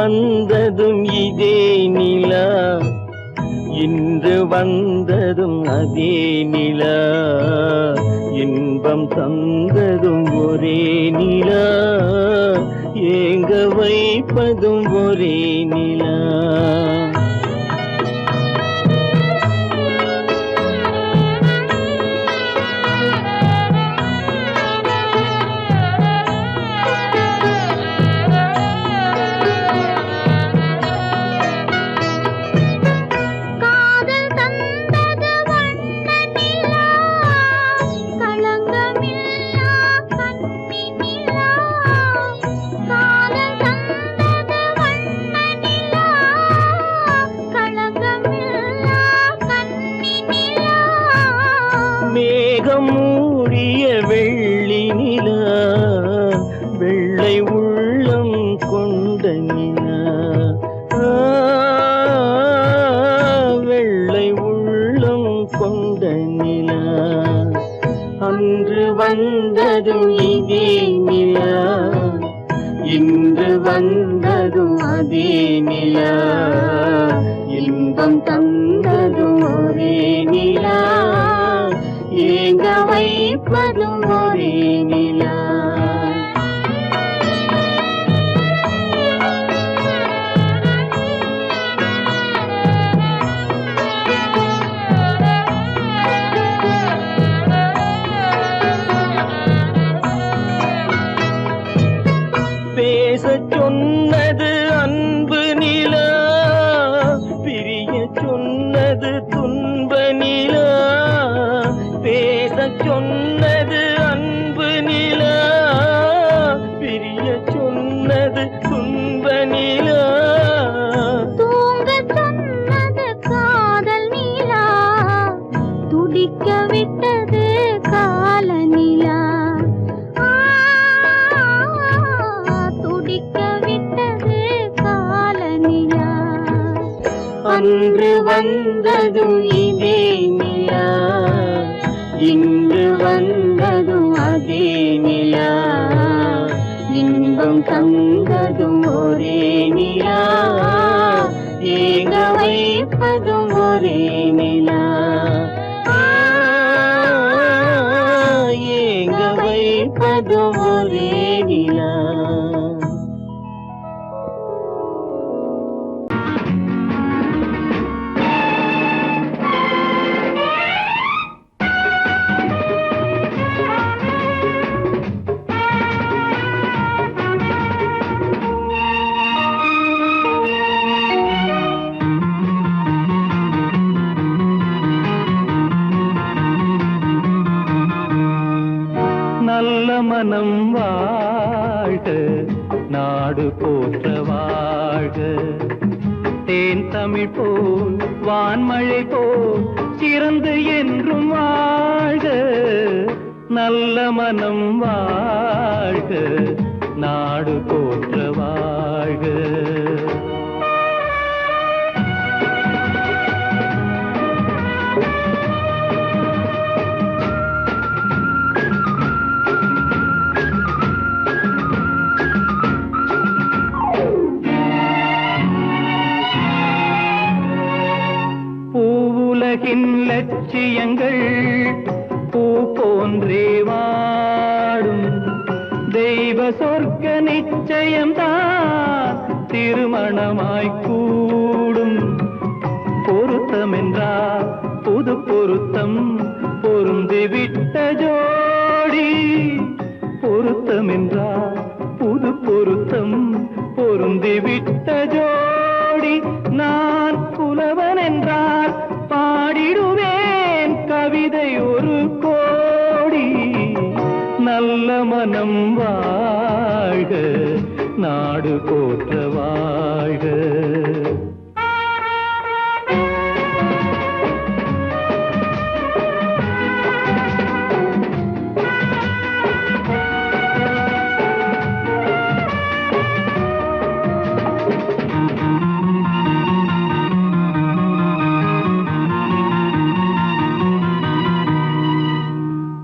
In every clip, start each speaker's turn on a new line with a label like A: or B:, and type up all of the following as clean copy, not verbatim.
A: வந்ததும் இதே நிலா, இன்று வந்ததும் அதே நிலா, இன்பம் தந்ததும் ஒரே நிலா, ஏங்க வைப்பதும் ஒரே நிலா. மேகம் மூடிய வெள்ளி நிலா, வெள்ளை உள்ளம் கொண்ட நிலா, வெள்ளை உள்ளம் கொண்ட நிலா, அன்று வந்ததும் இதே நிலா, இன்று வந்ததும் அதே நிலா, இன்பம் தந்ததும் ஒரே நிலா, ஏங்க வைப்பதும் ஒரே நிலா. பேசச் சொன்னது அன்பு நிலா, பிரிய சொன்னது துன்ப நிலா, பேசச் சொன்னது அன்பு நிலா, பிரிய சொன்னது துன்ப நிலா,
B: தூங்கச் சொன்னது காதல் நிலா, துடிக்க விட்டது கால நிலா, துடிக்க விட்டது கால நிலா.
A: அன்று வந்ததும் இதே நிலா, இன்று வந்ததும் அதே நிலா, இன்பம் தந்ததும் ஒரே நிலா, ஏங்க வைப்பதும் ஒரே நிலா, ஏங்க வைப்பதும் ஒரே நிலா. நல்ல மனம் வாழ்க, நாடு போற்ற வாழ்க, தேன் தமிழ் போல் வான்மழை போல் சிறந்து என்றும் வாழ்க. நல்ல மனம் வாழ்க, நாடு போற்ற வாழ்க. உலகின் லட்சியங்கள் பூ போன்றே வாடும், தெய்வ சொர்க்க நிச்சயம்தான் திருமணமாய் கூடும். பொருத்தம் என்றால் புது பொருத்தம், பொருந்திவிட்ட ஜோடி, பொருத்தம் என்றால் புது பொருத்தம், பொருந்திவிட்ட ஜோடி. நான் புலவன் என்றால் பாடிடுவேன் கவிதை ஒரு கோடி. நல்ல மனம் வாழ்க, நாடு போற்ற வாழ்க.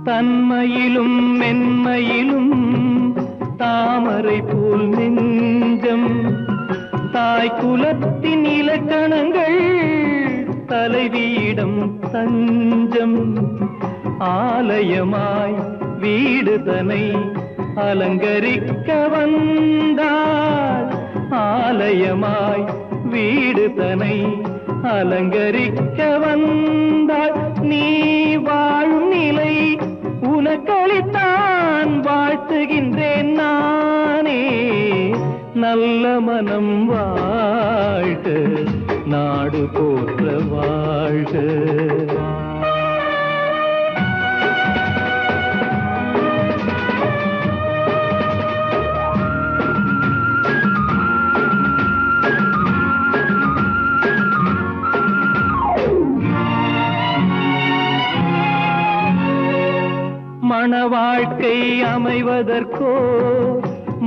A: தன்மையிலும் மென்மையிலும் தாமரை போல் நெஞ்சம், தாய் குலத்தின் இலக்கணங்கள் தலைவியிடம் தஞ்சம் ஆலயமாய் வீடு தனை அலங்கரிக்க வந்தாள் ஆலயமாய் வீடு தனை அலங்கரிக்க வந்தாள் நீ வாழும் நிலை உனக்களித்தான் வாழ்த்துகின்றேன் நானே நல்ல மனம் வாழ்க நாடு போற்ற வாழ்க மண வாழ்க்கை அமைவதற்கோ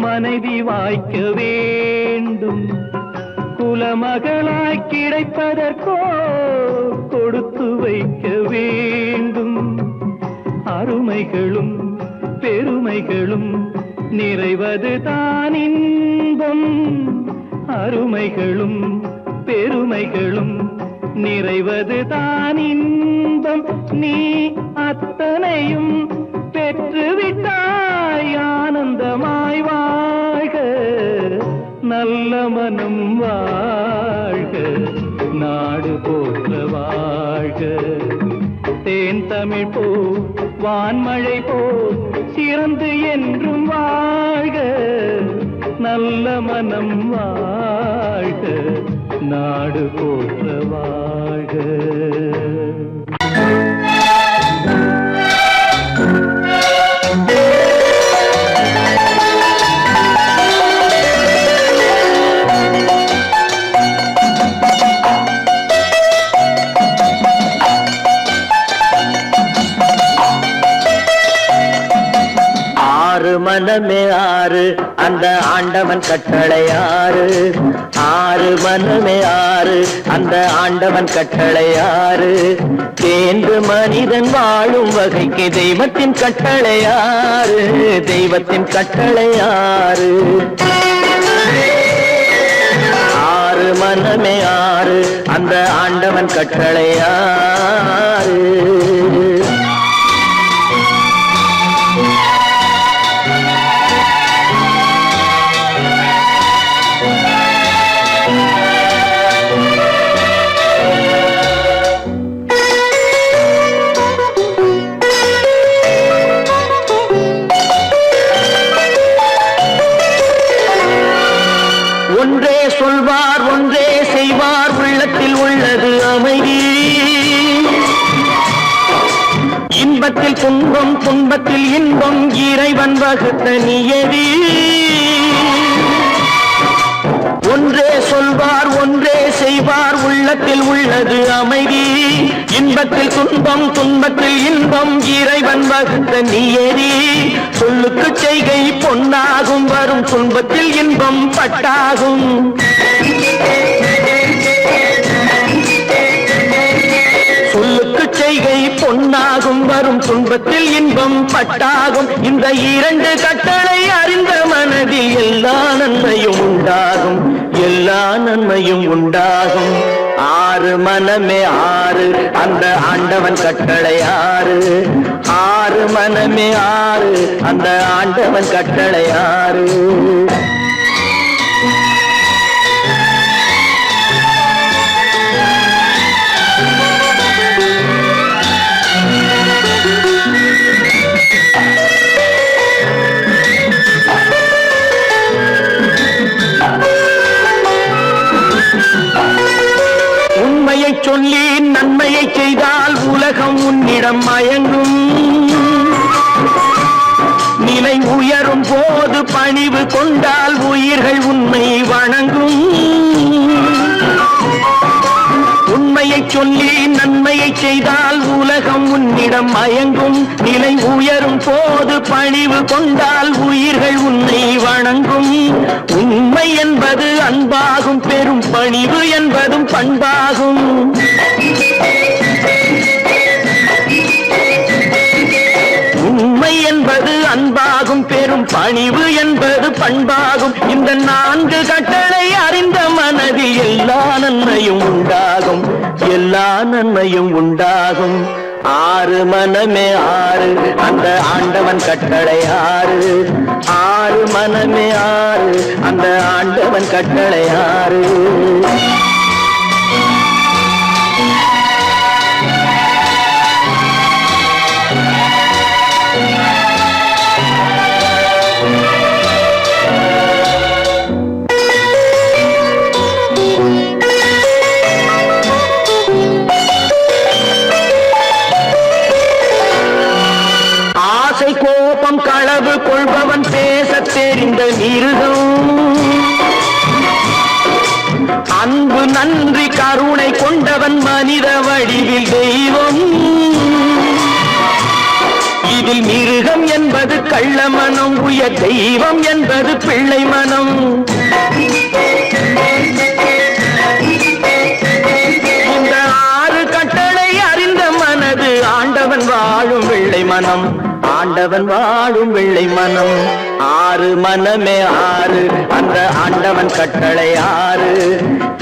A: மனைவி வாய்க்க வேண்டும் குலமகளாய் கிடைப்பதற்கோ கொடுத்து வைக்க வேண்டும் அருமைகளும் பெருமைகளும் நிறைவது தான் இன்பம் அருமைகளும் பெருமைகளும் நிறைவது தான் இன்பம் நீ அத்தனையும் பெற்றுவிட்டாய் ஆனந்தமாய் வாழ்க நல்ல மனம் வாழ்க நாடு போற்ற வாழ்க தேன் தமிழ் போ வான்மழை போ சிறந்து என்றும் வாழ்க நல்ல மனம் வாழ்க நாடு போற்ற வாழ்க
C: மனமே ஆறு அந்த ஆண்டவன் கட்டளை ஆறு ஆறு மனமே ஆறு அந்த ஆண்டவன் கட்டளை ஆறு தேர்ந்து மனிதன் வாழும் வகைக்கு தெய்வத்தின் கட்டளை ஆறு தெய்வத்தின் கட்டளை ஆறு ஆறு மனமே ஆறு அந்த ஆண்டவன் கட்டளை ஆறு ஒன்றே சொல்வார் ஒன்றே செய்வார் உள்ளத்தில் உள்ளது அமைதி இன்பத்தில் துன்பம் துன்பத்தில் இன்பம் இறைவன் வகுத்த நியதி ஒன்றே சொல்வார் ஒன்றே செய்வார் உள்ளத்தில் உள்ளது அமைதி இன்பத்தில் துன்பம் துன்பத்தில் இன்பம் இறைவன் வகுத்த நியதி சொல்லுக்கு செய்கை பொன்னாகும் வரும் துன்பத்தில் இன்பம் பட்டாகும் சொல்லுக்கு செய்கை பொன்னாகும் வரும் துன்பத்தில் இன்பம் பட்டாகும் இந்த இரண்டு கட்டளை அறிந்த மனதில் எல்லா நன்மையும் உண்டாகும் எல்லா நன்மையும் உண்டாகும் ஆறு மனமே ஆறு அந்த ஆண்டவன் கட்டளை ஆறு ஆறு மனமே ஆறு அந்த ஆண்டவன் கட்டளை ஆறு உண்மையை சொல்லி நன்மையை செய்தால் உலகம் உன்னிடம் மயங்கும் நிலை உயரும் போது பணிவு கொண்டால் உயிர்கள் உன்னை வணங்கும் உண்மையை சொல்லி நன்மையை செய்தால் உலகம் உன்னிடம் மயங்கும் நிலை உயரும் போது பணிவு கொண்டால் உயிர்கள் உன்னை வணங்கும் உண்மை என்பது அன்பாகும் பெரும் பணிவு என்பதும் பண்பாகும் உண்மை என்பது அன்பாகும் பெரும் பணிவு என்பது பண்பாகும் இந்த நான்கு கட்டளை அறிந்த மனதில் நன்மையும் உண்டாகும், எல்லா நன்மையும் உண்டாகும். ஆறு மனமே ஆறு, அந்த ஆண்டவன் கட்டளை ஆறு. ஆறு மனமே ஆறு, அந்த ஆண்டவன் கட்டளை ஆறு. கோபம் களவு கொள்பவன் பேசத் தெரிந்த மிருகம், அன்பு நன்றி கருணை கொண்டவன் மனித வடிவில் தெய்வம். இதில் மிருகம் என்பது கள்ள மனம், உயர் தெய்வம் என்பது பிள்ளை மனம். இந்த ஆறு கட்டளை அறிந்த மனது ஆண்டவன் வாழும் வெள்ளை மனம், ஆண்டவன் வாழும் வெள்ளை மனம். ஆறு மனமே ஆறு, அந்த ஆண்டவன் கட்டளை ஆறு.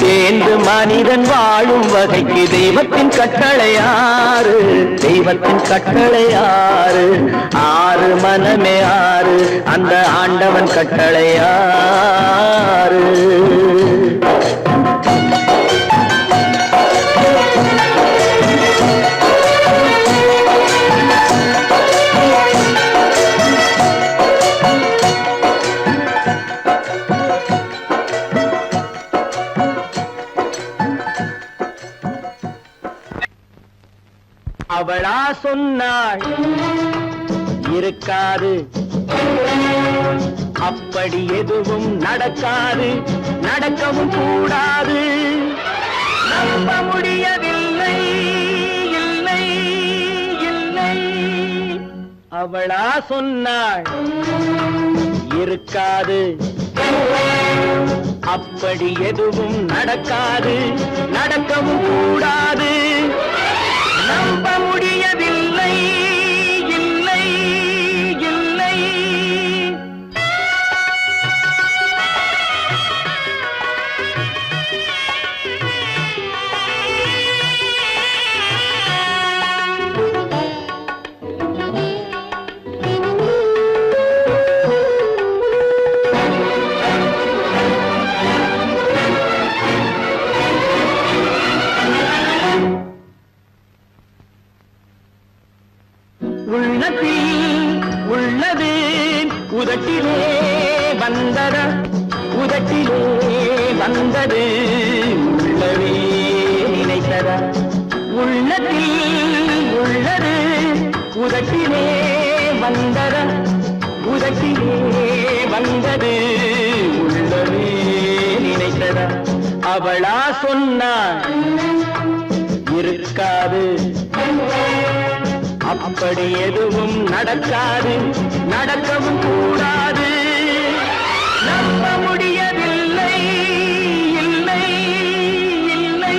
C: தேர்ந்து மனிதன் வாழும் வகைக்கு தெய்வத்தின் கட்டளை ஆறு, தெய்வத்தின் கட்டளை ஆறு. ஆறு மனமே ஆறு, அந்த ஆண்டவன் கட்டளை ஆறு. அவளா சொன்னாள் இருக்காது, அப்படி எதுவும் நடக்காது, நடக்கவும் கூடாது. நம்ப முடியவில்லை, இல்லை இல்லை. அவளா சொன்னாள் இருக்காது, அப்படி எதுவும் நடக்காது, நடக்கவும் கூடாது. நம்ப முடியவில்லை, இல்லை இல்லை. உள்ளது உதட்டிலே வந்தத, உதட்டிலே வந்தது உள்ளவே நினைத்தத. உள்ளத்தில் உள்ளது உதட்டிலே வந்தத, உதட்டிலே வந்தது உள்ளவே நினைத்தத. அவளா சொன்னாள் இருக்காது, அப்படி எதுவும் நடக்காது, நடக்கவும் கூடாது. நம்ப முடியவில்லை, இல்லை இல்லை.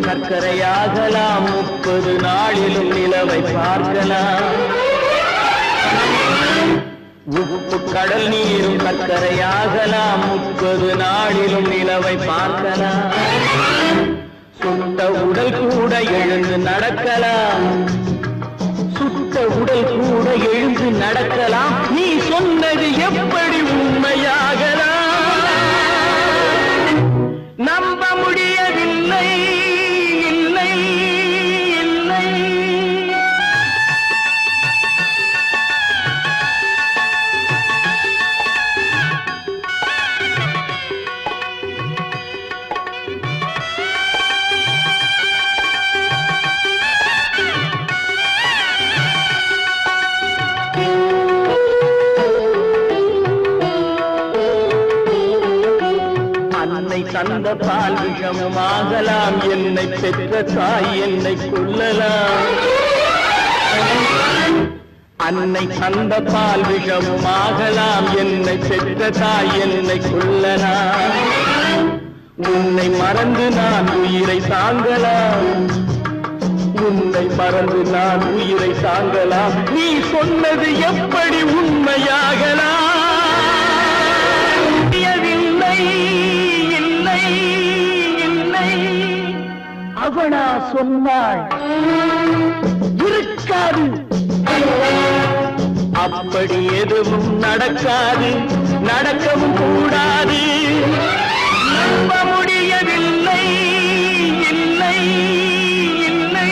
C: சர்க்கரையாகலாம், 30 நாளிலும் நிலவை பார்க்கலாம். உப்பு கடல் நீரும் சர்க்கரையாகலாம், 30 நாளிலும் நிலவை பார்க்கலாம். சுட்ட உடல் கூட எழுந்து நடக்கலாம், சுட்ட உடல் கூட எழுந்து நடக்கலாம். நீ சொன்னது எப்படி உண்மையாகலாம்? நம்ப முடியவில்லை, இல்லை இல்லை. தந்த பால் விஷமும் ஆகலாம், என்னை பெற்ற தாய் என்னை கொல்லலாம். அன்னை தந்த பால் விஷமும் ஆகலாம், என்னை பெற்ற தாய் என்னை கொல்லலாம். உன்னை மறந்து நான் உயிரை தாங்கலாம், உன்னை மறந்து நான் உயிரை தாங்கலாம். நீ சொன்னது எப்படி உண்மையாகலாம்? இல்லை இல்லை இல்லை அவனா சொன்னாள் இருக்காது, அப்படி எதுவும் நடக்காது, நடக்கவும் கூடாது. நம்ப முடியவில்லை இல்லை இல்லை.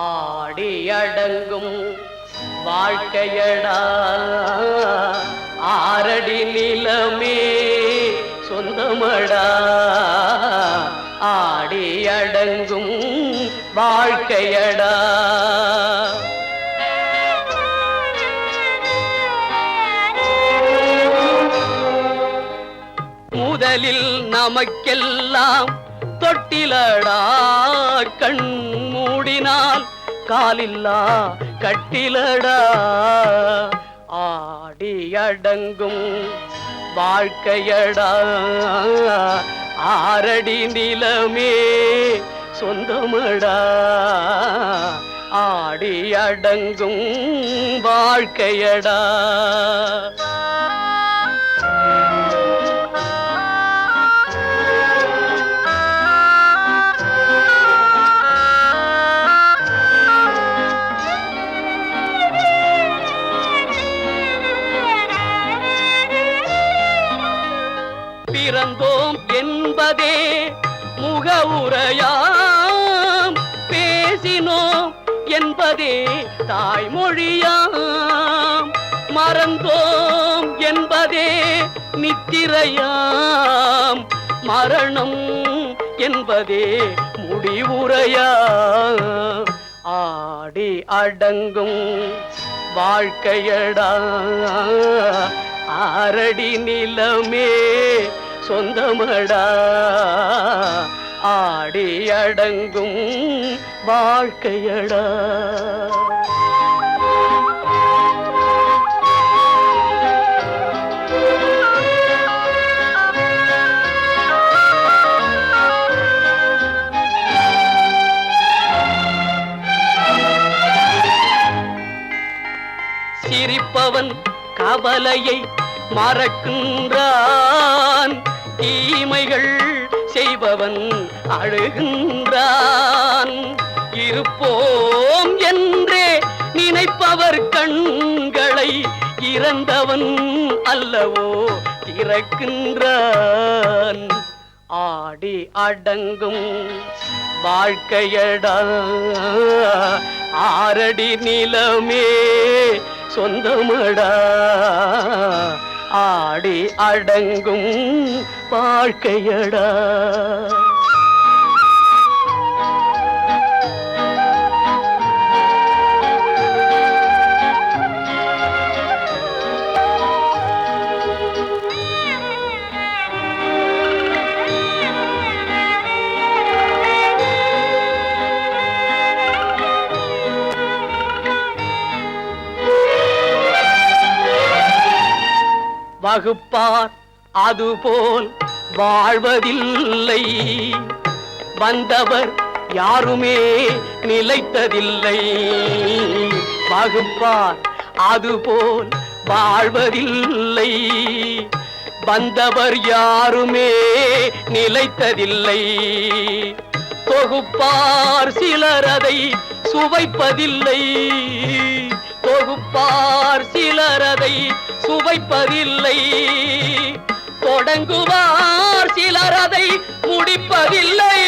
D: ஆடி அடங்கும் வாழ்க்கையடா ஆரடி நிலமே சொந்தமடா. ஆடி அடங்கும் வாழ்க்கையடா. முதலில் நமக்கெல்லாம் தொட்டிலடா, கண் மூடினால் காலில்லா கட்டிலடா. ஆடி அடங்கும் வாழ்க்கையடா ஆரடி நிலமே சொந்தமடா. ஆடி அடங்கும் வாழ்க்கையடா. பிறந்தோம் என்பதே முகவுரையாம், பேசினோம் என்பதே தாய்மொழியாம், மறந்தோம் என்பதே நித்திரையாம், மரணம் என்பதே முடிவுரையாம். ஆடி அடங்கும் வாழ்க்கையடா ஆரடி நிலமே சொந்தமடா. ஆடி அடங்கும் வாழ்க்கையடா. சிரிப்பவன் கவலையை மறக்கின்றான், தீமைகள் செய்பவன் அழுகின்றான். இருப்போம் என்றே நினைப்பவர் கண்களை இறந்தவன் அல்லவோ திறக்கின்றான். ஆடி அடங்கும் வாழ்க்கையடா ஆரடி நிலமே சொந்தமடா. ஆடி அடங்கும் வாழ்க்கையடா. வகுப்பார் அதுபோல் வாழ்வதில்லை, வந்தவர் யாருமே நிலைத்ததில்லை. வகுப்பார் அதுபோல் வாழ்வதில்லை, வந்தவர் யாருமே நிலைத்ததில்லை. தொகுப்பார் சிலர் அதை சுவைப்பதில்லை, தொகுப்பார் சிலர் அதை சுவைப்பதில்லை. தொடங்குவார் சிலர் அதை முடிப்பதில்லை.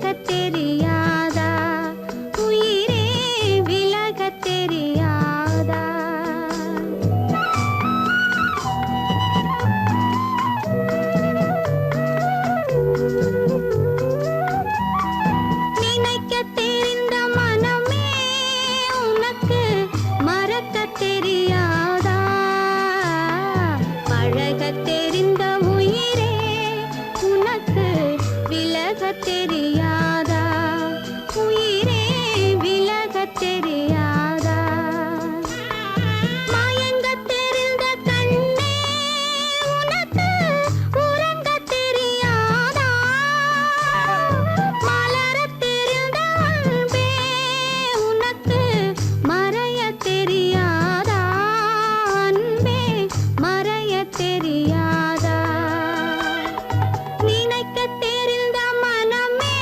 B: விலகத் தெரியாதா உயிரே விலகத் தெரியாதா நினைக்கத் தெரிந்த மனமே உனக்கு மறக்கத் தெரியாதா பழகத் தெரிந்த உயிரே உனக்கு விலகத் தெரியாதா உயிரே விலகத் தெரியாதா மயங்கத் தெரிந்த கண்ணே உனக்கு உறங்கத் தெரியாதா மலரத் தெரிந்த அன்பே உனக்கு மறையத் தெரியாதா அன்பே மறையத் தெரியாதா நினைக்கத் தெரிந்த மனமே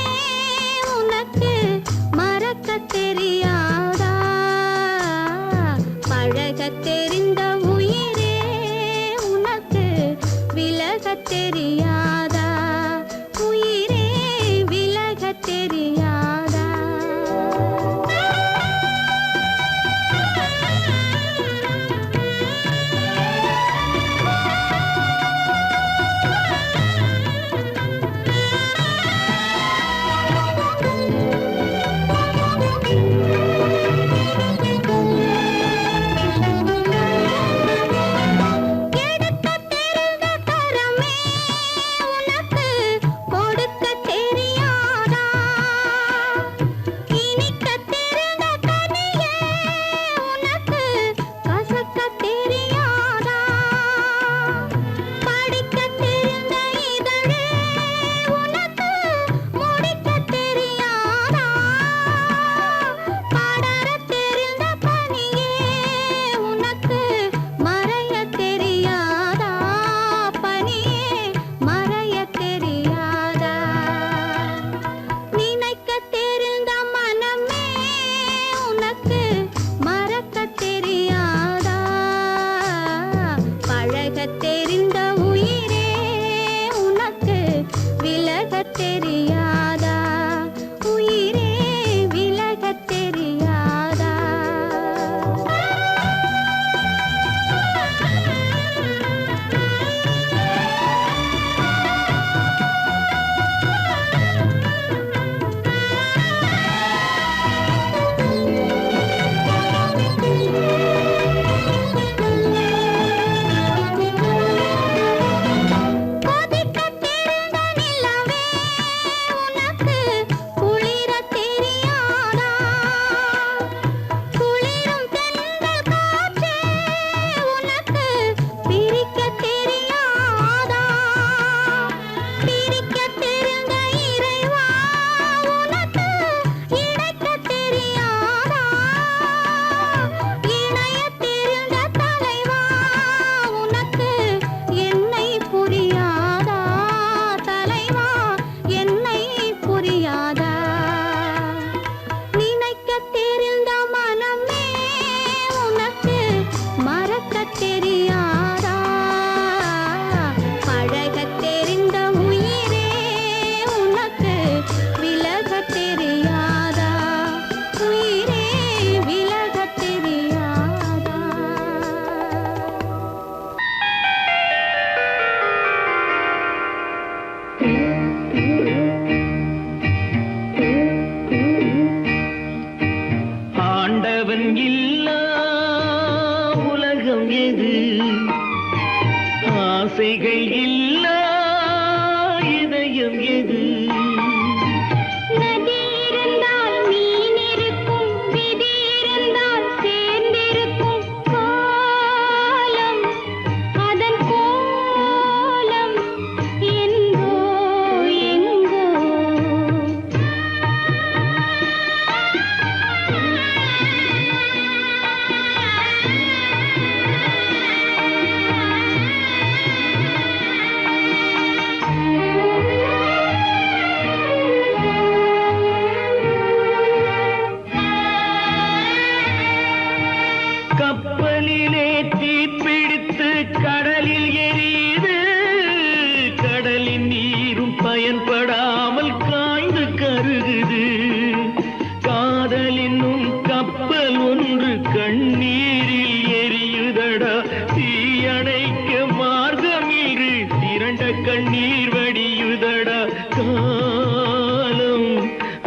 A: மருகுது காதலினும் கப்பல் ஒன்று கண்ணீரில் எரியுதடா தீயணைக்க மார்க்கமின்றி திரண்ட கண்ணீர் வடியுதடா காலம்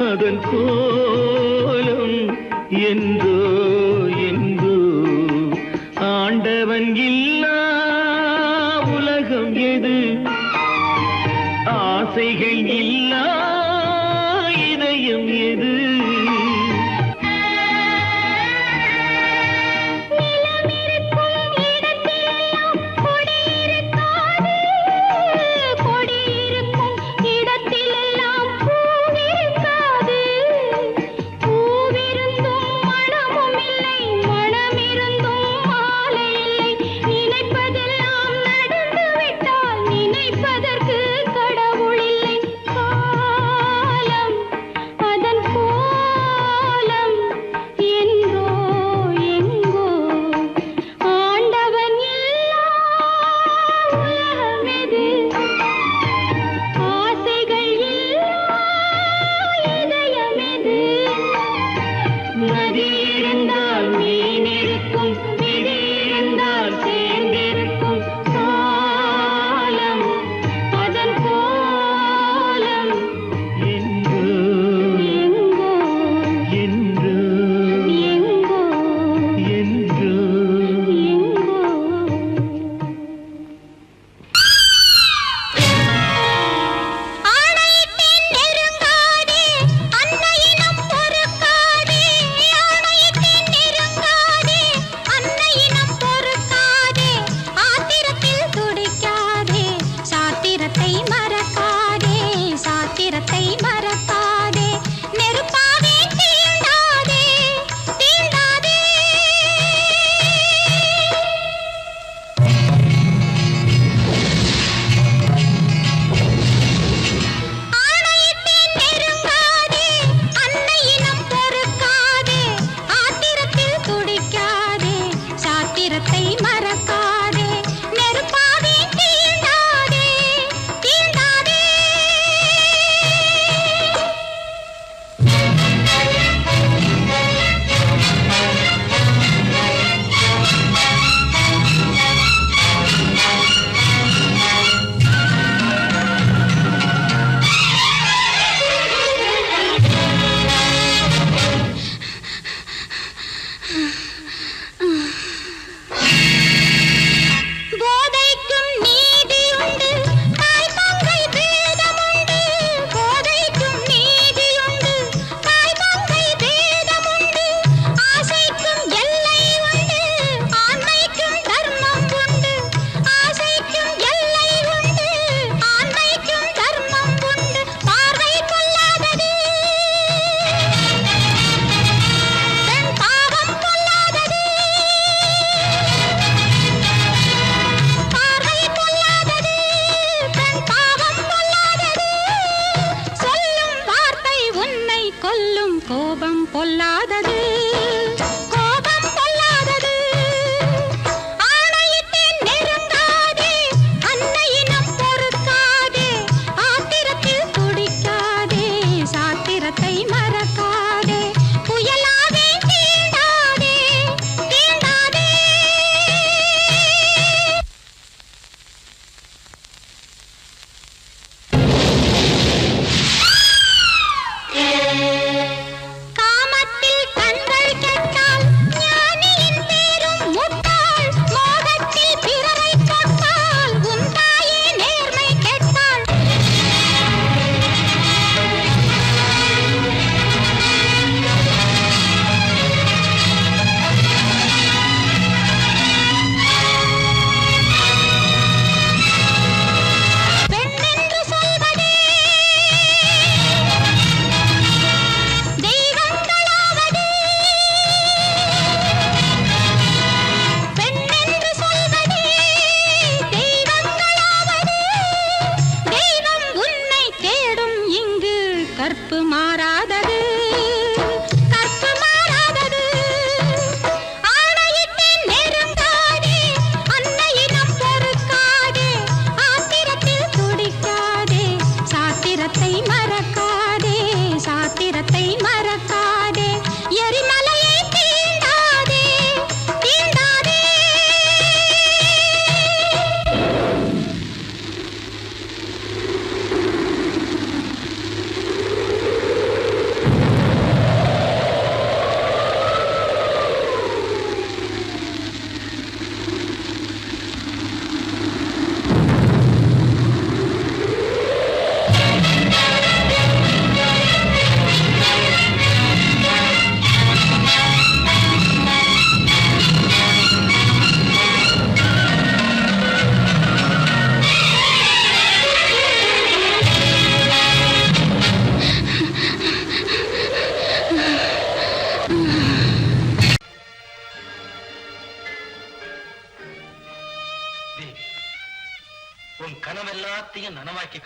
A: அதன் கோலம் என்றோ என்றோ ஆண்டவன் இல்லா உலகம் எது ஆசைகள் இல்லா இதயம் எது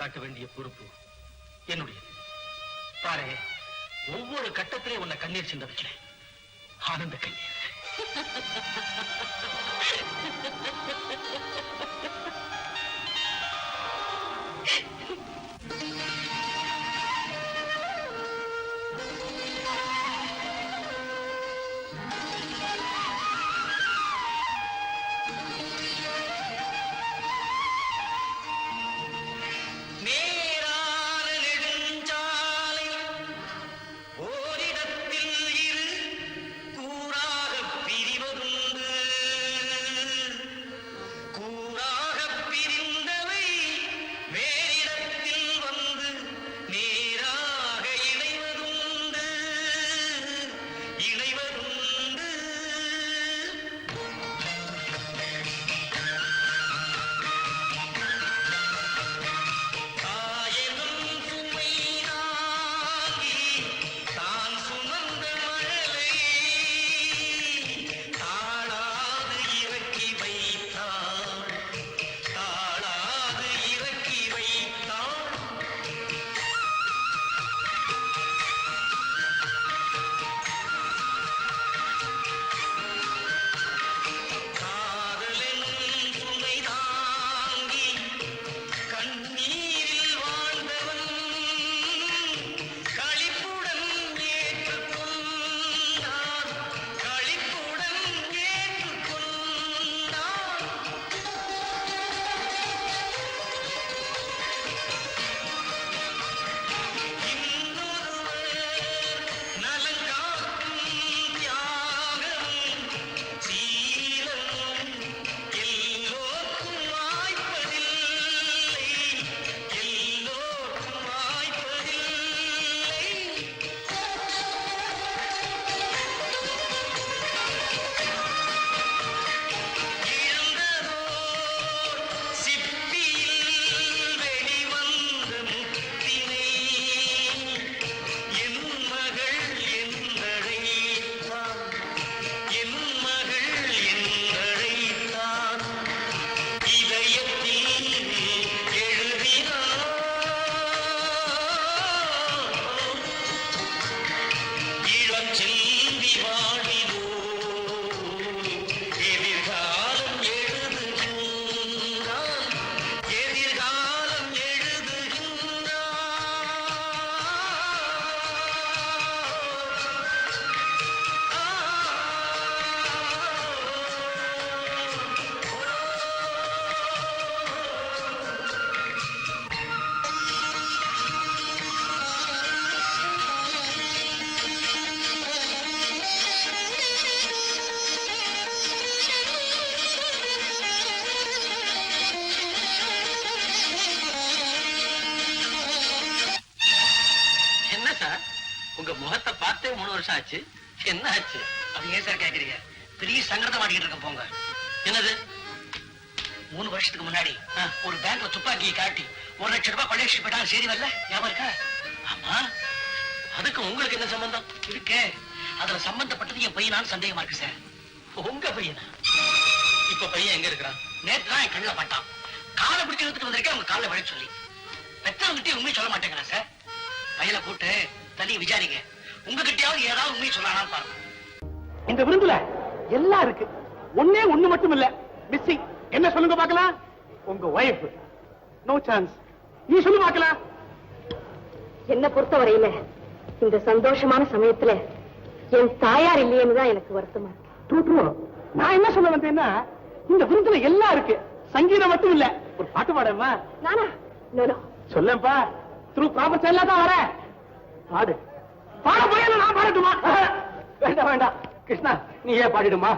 E: காட்ட வேண்டிய பொறுப்பு என்னுடைய. பாரு, ஒவ்வொரு கட்டத்திலே உன்னை கண்ணீர் சிந்த வைக்கிறேன். ஆனந்த கண்ணீர்.
C: உங்க முகத்தை பார்த்தே 3 வருஷம் ஆச்சு. என்ன ஆச்சு?
E: அது ஏன் சார் கேக்குறீங்க? பெரிய சங்கடத்தை மாட்டிக்கிட்டு இருக்க. போங்க.
C: என்னது?
E: 3 வருஷத்துக்கு முன்னாடி ஒரு பேங்க்ல துப்பாக்கியை காட்டி 1 லட்சம் ரூபாய் கொள்ளையடிச்சு போயிட்டாங்க. செய்தி வரல? ஞாபகம் இருக்கா?
C: ஆமா. அதுக்கு உங்களுக்கு என்ன சம்பந்தம்
E: இருக்கு? அதுல சம்பந்தப்பட்டது என் பையனான்னு சந்தேகமா இருக்கு சார்.
C: உங்க பையனா? இப்ப பையன் எங்க இருக்கிறான்?
E: நேற்று தான் என் கண்ணில் பட்டான். காலை பிடிச்சு இழுத்துட்டு வந்திருக்கேன் அவங்க காலை விழ சொல்லி. பெற்றவங்கிட்டே உண்மையை சொல்ல மாட்டேங்கிறான் சார். பையனை கூட்டு தனியை விசாரிங்க. உங்ககிட்டயாவது ஏதாவது உண்மையை சொல்லலாம்னு பாருங்க.
C: இந்த விருந்துல எல்லாம் இருக்கு. ஒண்ணு மட்டும் இல்ல மிஸ்ஸிங். என்ன சொல்லுங்க பாக்கலாம்? உங்க வைஃப். No chance. நீ சொல்லு பாக்கலாம்.
F: என்ன பொறுத்தவரையில இந்த சந்தோஷமான சமயத்துல என் தாயார் இல்லையேன்னு தான் எனக்கு வருத்தமா இருக்கு.
C: நான் என்ன சொல்ல வந்தேன்னா, இந்த விருந்துல எல்லாம் இருக்கு, சங்கீதம் மட்டும் இல்ல. ஒரு பாட்டு பாடமா?
F: நானா? நோ.
C: சொல்லப்பா. த்ரூ ப்ராப்பர் செல்லா தான் வர. பாடு. பாட போய் நான் பாடட்டுமா? வேண்டாம் வேண்டாம் கிருஷ்ணா, நீ ஏன் பாடிடுமா?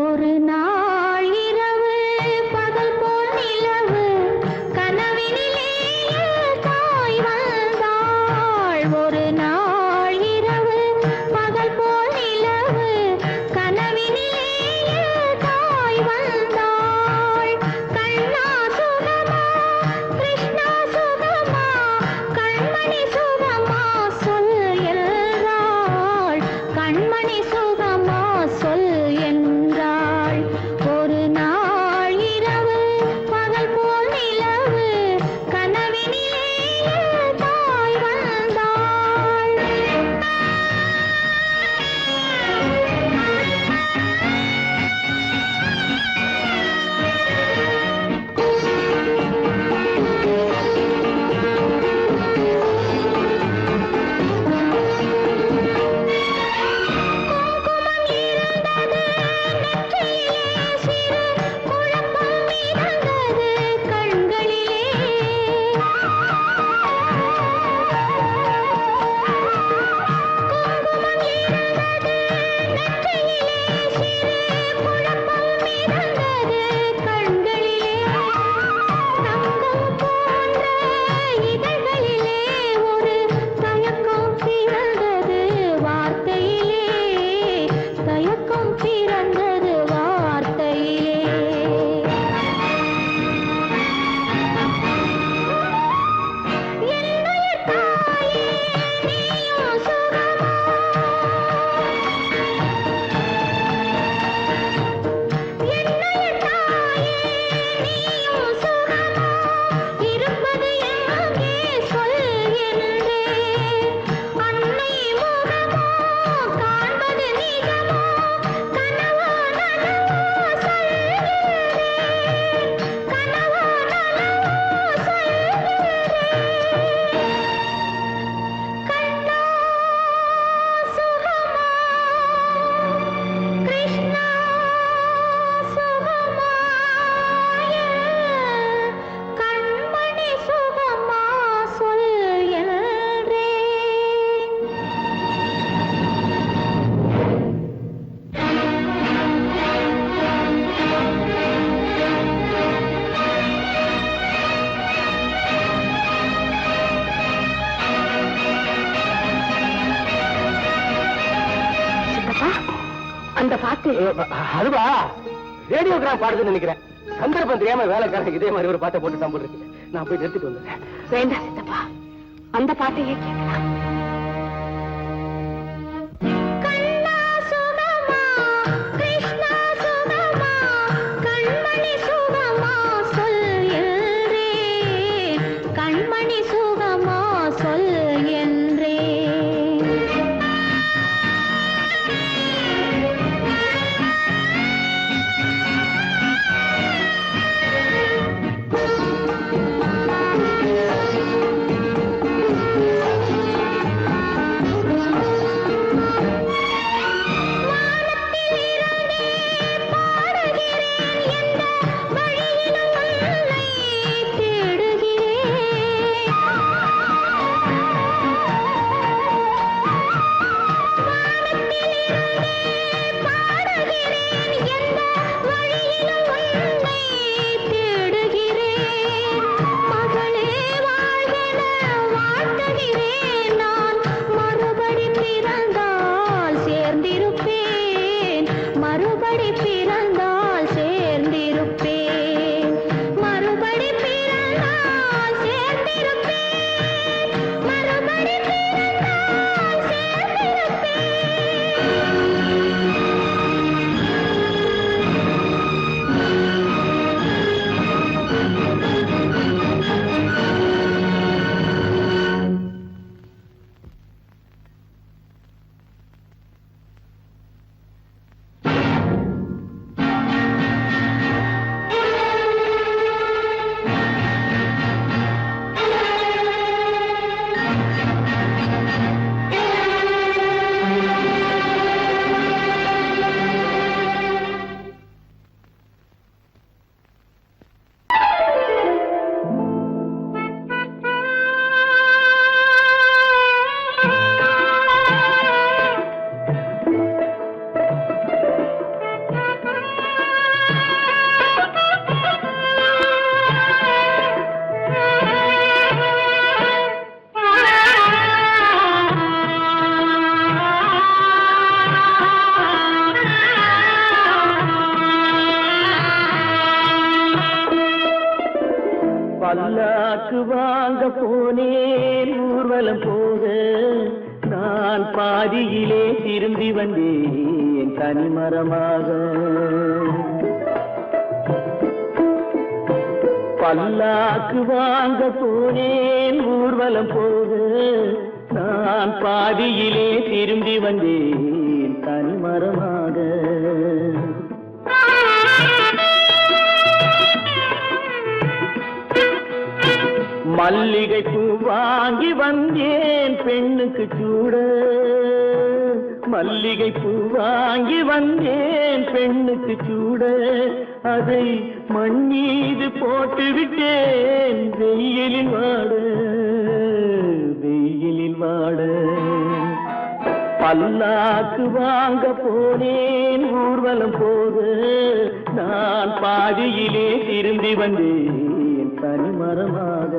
B: ஒரு நாள் இரவு பகல் போல் நிலவு கனவினிலே தாய் வந்தாள். ஒரு நாள் இரவு பகல் போல் நிலவு கனவினிலே தாய் வந்தாள். கண்ணா சுகமா கிருஷ்ணா சுகமா கண்மணி சுகமா சொல் என்றாள். கண்மணி சுகமா சொல் என்றாள். ஒரு நாள்
F: அந்த பாட்டு
C: அதுவா ரேடியோகிராம் பாடுதுன்னு நினைக்கிறேன். சந்தர்ப்பம் தெரியாம வேலைக்காரங்க இதே மாதிரி ஒரு பாட்டை போட்டு தான் போட்டுருக்கு. நான் போய் நிறுத்திட்டு வந்துடுறேன்.
F: வேண்டாம் சித்தப்பா, அந்த பாட்டையே கேட்கலாம். கண்ணா சுகமா, கிருஷ்ணா சுகமா, கண்மணி சுகமா சொல் என்றேன், கண்மணி சுகமா சொல் என்றேன்.
A: பல்லாக்கு வாங்க போனேன் ஊர்வலம் போக, நான் பாதியிலே திரும்பி வந்தேன் தனிமரமாக. பல்லாக்கு வாங்க போனேன் ஊர்வலம் போக, நான் பாதியிலே திரும்பி வந்தேன் தனிமரமாக. மல்லிகை பூ வாங்கி வந்தேன் பெண்ணுக்கு சூட, மல்லிகை பூ வாங்கி வந்தேன் பெண்ணுக்கு சூட, அதை மண் மீது போட்டு விட்டேன் வெயிலில் வாட, வெயிலில் வாட. பல்லாக்கு வாங்க போனேன் ஊர்வலம் போக, நான் பாதியிலே திரும்பி வந்தேன் தனிமரமாக.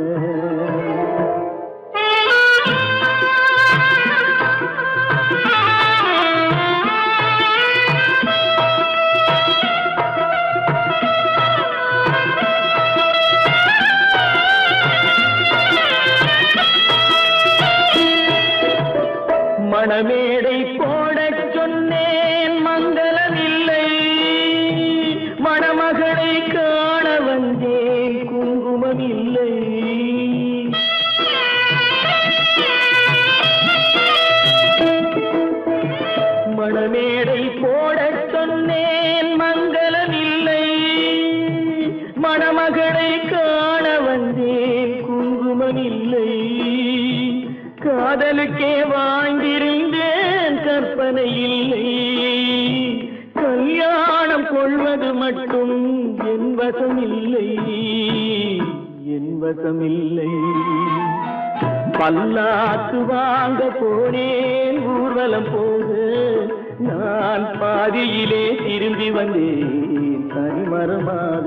A: மணமேடை போடச் சொன்னேன் மங்களமில்லை, மணமகளை காண வந்தேன் குங்குமமில்லை. மணமேடை போடச் சொன்னேன் மங்களமில்லை, மணமகளை காண வந்தேன் குங்குமமில்லை. காதலுக்கே வாங்கியிருந்தேன் கற்பனை இல்லை, கல்யாணம் கொள்வது மட்டும் என் வசமில்லை, என் வசமில்லை. பல்லாக்கு வாங்க போனேன் ஊர்வலம் போக, நான் பாதியிலே திரும்பி வந்தேன் தனிமரமாக.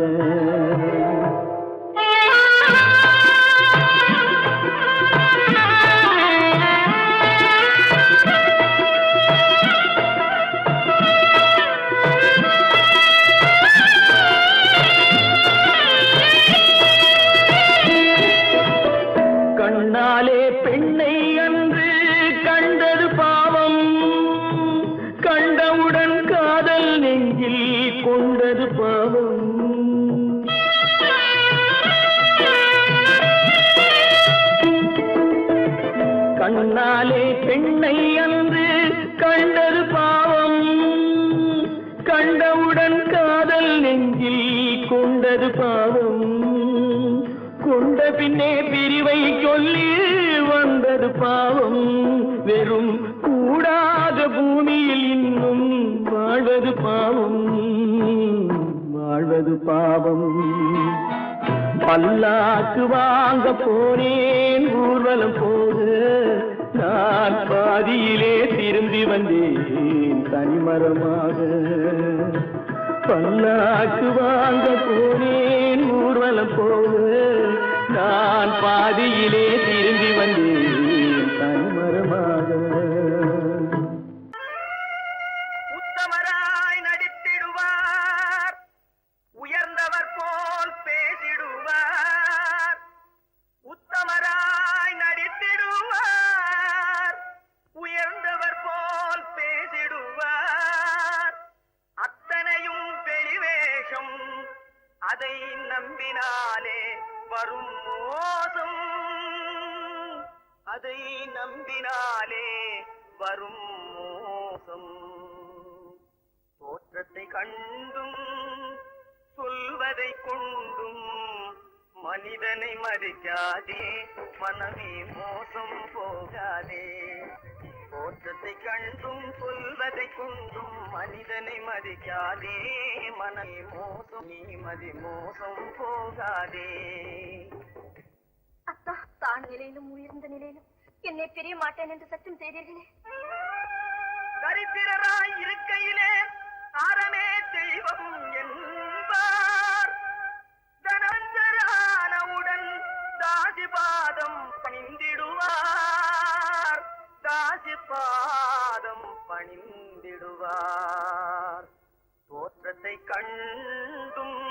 A: கண்ணாலே பெண்ணை அன்று கண்டது பாவம், கண்டவுடன் காதல் நெஞ்சில் கொண்டது பாவம். கண்ணாலே பெண்ணை அன்று கண்டது பாவம், கண்டவுடன் காதல் நெஞ்சில் கொண்டது பாவம். கொண்ட பின்னே பிரிவை சொல்லி வந்தது பாவம். வெறும் கூடாத பூமியில் இன்னும் வாழ்வது பாவம், வாழ்வது பாவம். பல்லாக்கு வாங்க போனேன் ஊர்வலம் போது, நான் பாதியிலே திரும்பி வந்தேன் தனிமரமாக. பல்லாக்கு வாங்க போனேன் ஊர்வலம் போது, நான் பாதியிலே திரும்பி வந்தேன் தனிமரமாக.
C: உத்தமராய் நடித்திடுவார், உயர்ந்தவர் போல் பேசிடுவார். உத்தமராய் நடித்திடுவார், உயர்ந்தவர் போல் பேசிடுவார். அத்தனையும் வெளிவேஷம், அதை நம்பினாலே வரும் மோசம், அதை நம்பினாலே வரும் மோசம். தோற்றத்தை கண்டும் சொல்வதை கொண்டும் மனிதனை மதிக்காதே, மனமே மோசம் போகாதே. தோற்றத்தை கண்டும் சொல்வதை கொண்டும் மனிதனை மதிக்காதே, மனமே மோசம், நீ மதி மோசம் போகாதே.
F: அத்தா, தான் நிலையிலும் உயர்ந்த நிலையிலும் என்னை பிரிய மாட்டேன் என்று சத்தியம் செய்தீர்களே.
C: தரித்திரராய் இருக்கையிலே ஆரமே தெய்வம் என்பார். தனஞ்சரானவுடன் தாசிபாதம் பணிந்திடுவார், தாசிபாதம் பணிந்திடுவார். தோற்றத்தை கண்டும்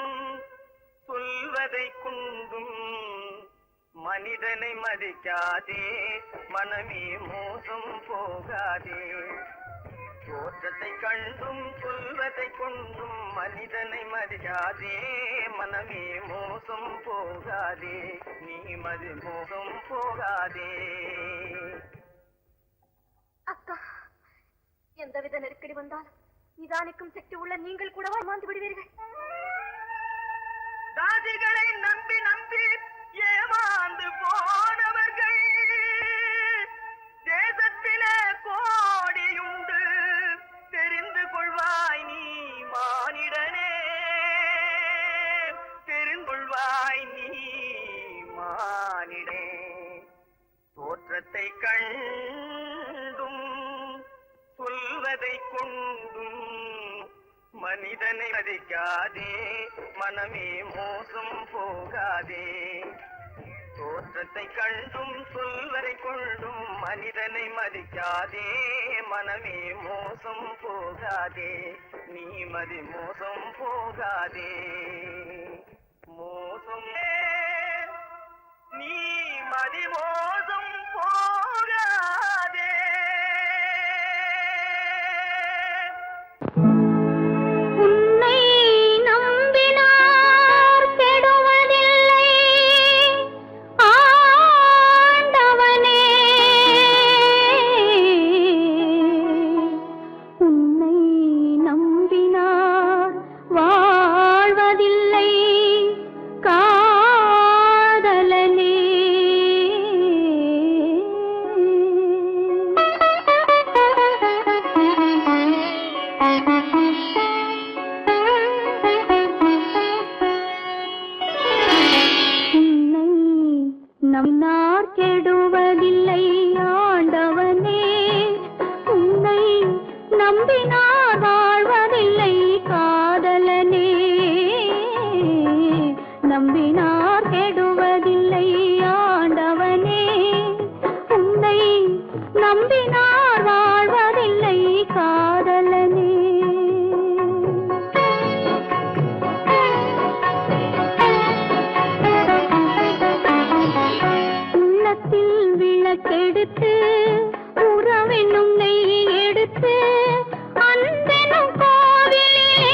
C: சொல்வதை கொண்டும் மனிதனை மதிக்காதே, மனமே மோசம் போகாதே. தோற்றத்தை கண்டும் சொல்வதை கொண்டும் மனிதனை மதிக்காதே, மனமே மோசம் போகாதே, நீ மதி மோசம் போகாதே.
F: அத்தா, எந்தவித நெருக்கடி வந்தாலும் நிதானிக்கும் சக்தி உள்ள நீங்கள் கூடவா மாந்து விடுவீர்கள்?
C: தாசிகளை நம்பி நம்பி ஏமாந்து போனவர்கள் தேசத்திலே கோடியுண்டு, தெரிந்து கொள்வாய் நீ மானிடனே, தெரிந்து கொள்வாய் நீ மானிடே. தோற்றத்தை கண்டும் சொல்வதை கொண்டும் மனிதனை மதிக்காதே, மனமே மோசம் போகாதே. தோற்றத்தை கண்டும் சொல்வதை கொண்டும் மனிதனை மதிக்காதே, மனமே மோசம் போகாதே, நீ மதி மோசம் போகாதே. மோசம் நீ மதி மோசம் போகாதே.
B: உன்னை நம்பினார் கெடுவதில்லை ஆண்டவனே, உன்னை நம்பினார் வாழ்வதில்லை காதலனே. உன்னை நம்பினார் கெடுவதில்லை ஆண்டவனே, உன்னை நம்பினார் வாழ்வதில்லை காதலனே. நம்பினார் கெடுவதில்லை ஆண்டவனே, உன்னை நம்பினார் வாழ்வதில்லை காதலனே. உள்ளத்தில் விளக்கெடுத்து உறவென்னும் நெய் எடுத்து அன்பெனும் கோவிலிலே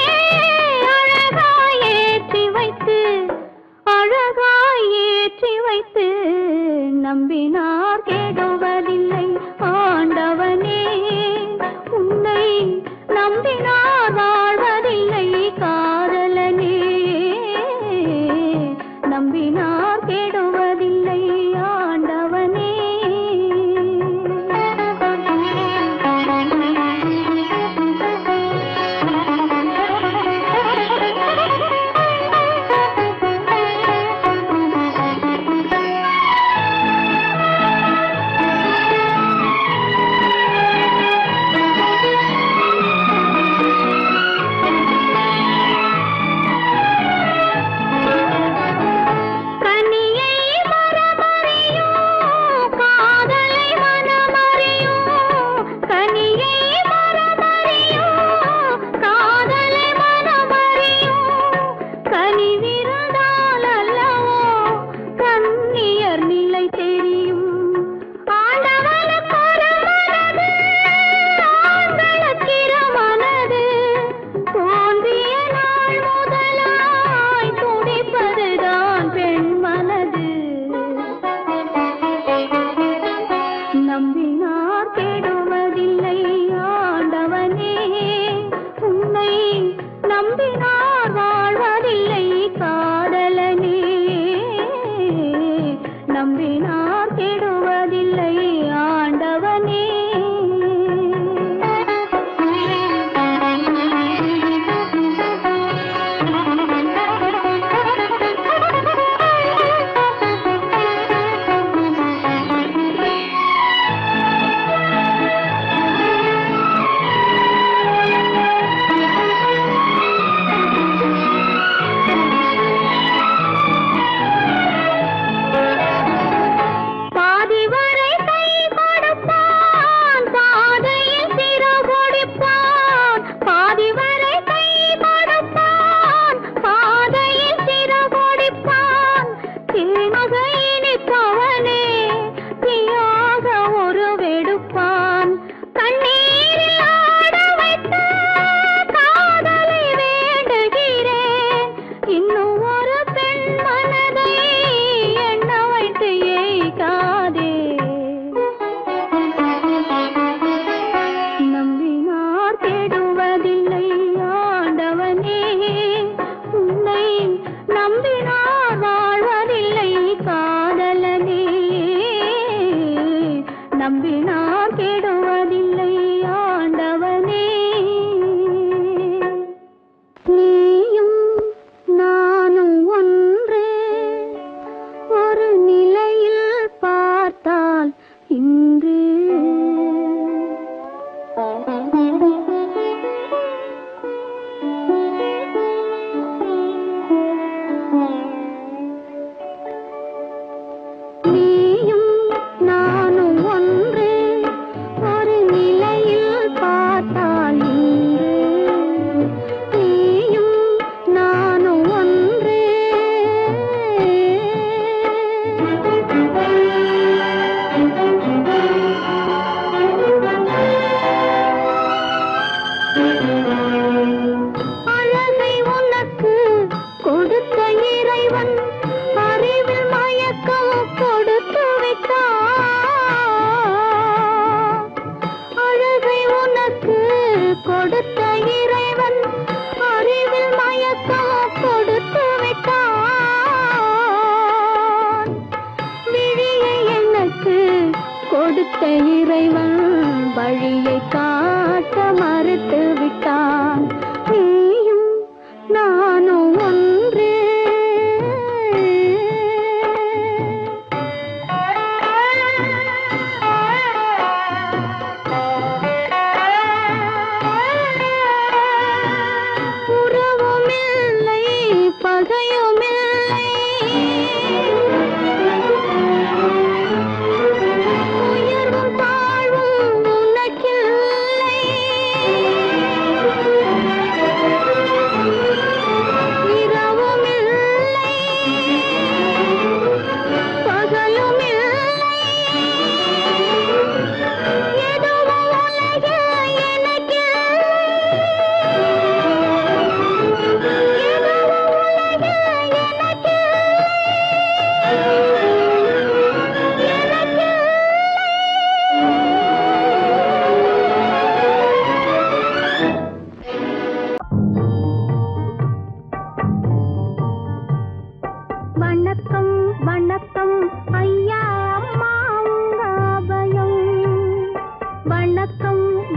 B: அழகாய் ஏற்றி வைத்து நம்பினார் கெடுவதில்லை ஆண்டவனே உன்னை நம்பினார் வாழ்வதில்லை காதலனே நம்பினார் கெடுவதில்லை ஆண்டவனே நம்பினார் கெடுவதில்லை ஆண்டவனே நம்பினார் கெடுவதில்லை ஆண்டவனே நீயும் நானும் ஒன்று ஒரு நிலையில் பார்த்தால் இன்று கொடுத்த இறைவன் வழியை காட்ட மறுத்து விட்டான் நீயும் நானும் ஒன்று உறவுமில்லை பகையுமில்லை உயர்வும் தாழ்வும் உனக்கில்லை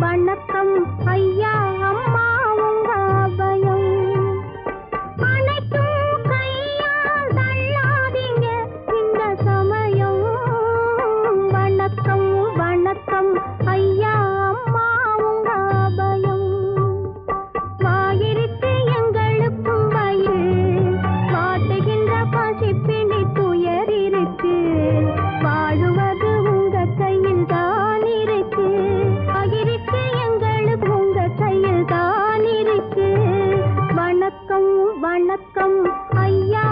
B: வணக்கம் ஐயா அம்மா உங்க அபயம் அனைத்தும் கையால் தள்ளாதீங்க இந்த சமயம் வணக்கம் வணக்கம் ஐயா அம்மா உங்க அபயம் வாயிருக்கு எங்களுக்கும் வயிறு வாட்டுகின்ற பசிப்பிணி துயர் இருக்கு வாழுவது உங்க கையில் தான் இருக்கு வாயிருக்கு எங்களுக்கு உங்க கையில் தான் இருக்கு வணக்கம் வணக்கம் ஐயா